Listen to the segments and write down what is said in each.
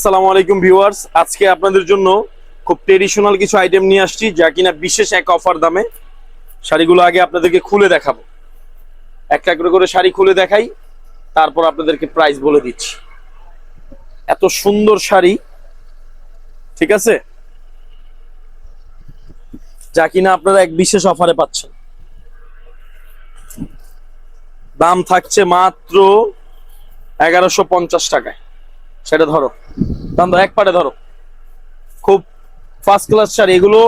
আসসালামু আলাইকুম ভিউয়ার্স, আজকে আপনাদের জন্য খুব ট্রেডিশনাল কিছু আইটেম নিয়ে আসছি যা কিনা বিশেষ এক অফার দামে। শাড়িগুলো আগে আপনাদেরকে খুলে দেখাবো, একটা একটা করে শাড়ি খুলে দেখাই, তারপর আপনাদেরকে প্রাইস বলে দিচ্ছি। এত সুন্দর শাড়ি, ঠিক আছে, যা কিনা আপনারা এক বিশেষ অফারে পাচ্ছেন। দাম থাকছে মাত্র 1150 টাকায়। সেটা ধরো, দাম এক পাটে ধরো, খুব ফার্স্ট ক্লাস শাড়ি এগুলো।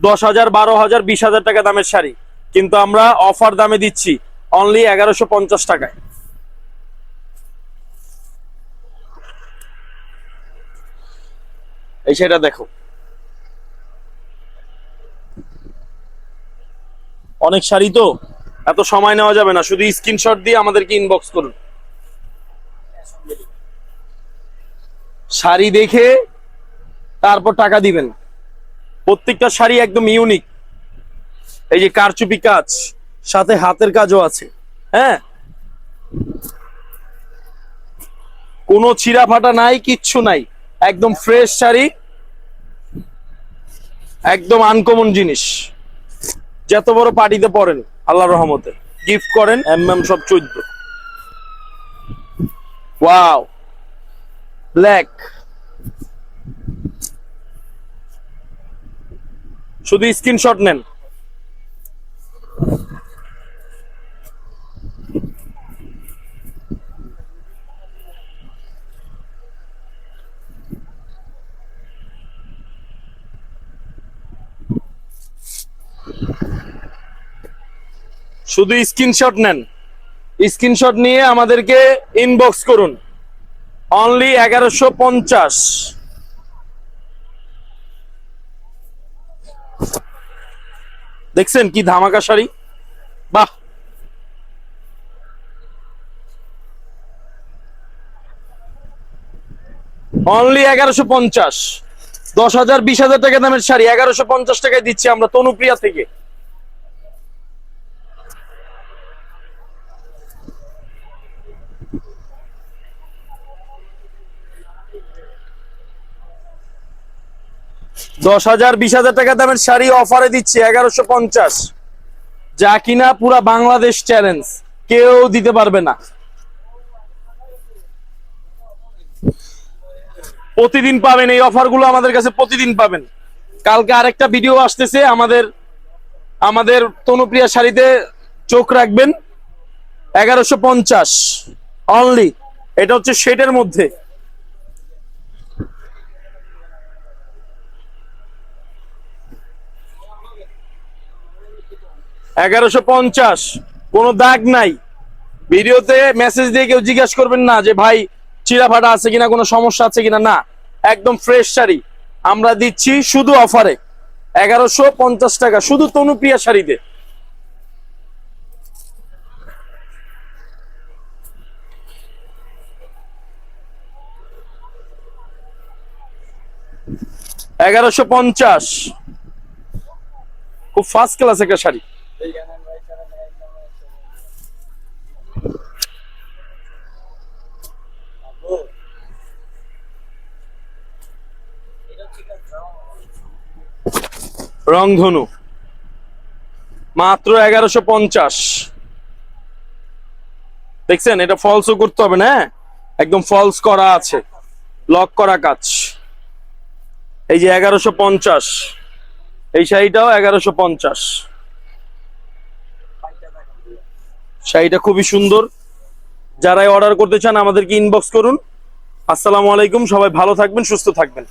10,000, 12,000, 20,000 টাকা দামের শাড়ি, কিন্তু আমরা অফার দামে দিচ্ছি অনলি 1150 টাকায়। এই শাড়িটা দেখো, অনেক শাড়ি তো এত সময় নেওয়া যাবে না, শুধু স্ক্রিনশট দিয়ে আমাদেরকে ইনবক্স করুন। শাড়ি দেখে তারপর টাকা দিবেন। প্রত্যেকটা শাড়ি একদম ইউনিক। এই যে কারচুপি কাজ, সাথে হাতের কাজও আছে। হ্যাঁ, কোনো ছিঁড়া ফাটা নাই, কিচ্ছু নাই, একদম ফ্রেশ শাড়ি, একদম আনকমন জিনিস। যত বড় পার্টিতে পরেন, আল্লাহর রহমতে গিফট করেন, সব 14। ওয়াও, ব্ল্যাক, শুধু স্ক্রিনশট নেন। শুধু স্ক্রিনশট নেন, স্ক্রিনশট নিয়ে আমাদেরকে ইনবক্স করুন। অনলি 1150। দেখছেন কি ধামাকা শাড়ি, বাহ। অনলি 1150। 10,000, 20,000 টাকা দামের শাড়ি 1150 টাকায় দিচ্ছি আমরা তনুপ্রিয়া থেকে। দশ হাজার, 20,000 টাকা দামের শাড়ি অফারে দিচ্ছি 1150, যা কিনা পুরা বাংলাদেশ চ্যালেঞ্জ, কেউ দিতে পারবে না। প্রতিদিন পাবেন এই অফারগুলো, আমাদের কাছে প্রতিদিন পাবেন। কালকে আরেকটা ভিডিও আসতেছে আমাদের তনুপ্রিয়া শাড়িতে, চোখ রাখবেন। 1150 অনলি। এটা হচ্ছে শেডের মধ্যে। 1150, কোনো দাগ নাই। ভিডিওতে মেসেজ দিয়ে কেউ জিজ্ঞাসা করবেন না যে ভাই চিরা ফাটা আছে কিনা, কোনো সমস্যা আছে কিনা, না, একদম ফ্রেশ শাড়ি আমরা দিচ্ছি শুধু অফারে 1150 টাকা, শুধু তনুপ্রিয়া শাড়িতে। এগারোশো পঞ্চাশ, খুব ফার্স্ট ক্লাস একটা শাড়ি। রংধনু মাত্র 1150। দেখছেন, এটা ফলসও করতে হবে না, একদম ফলস করা আছে, লক করা কাজ। এই যে 1150, এই শাড়িটাও 1150। শাড়িটা খুবই সুন্দর। যারাই অর্ডার করতে চান আমাদেরকে ইনবক্স করুন। আসসালামু আলাইকুম, সবাই ভালো থাকবেন, সুস্থ থাকবেন।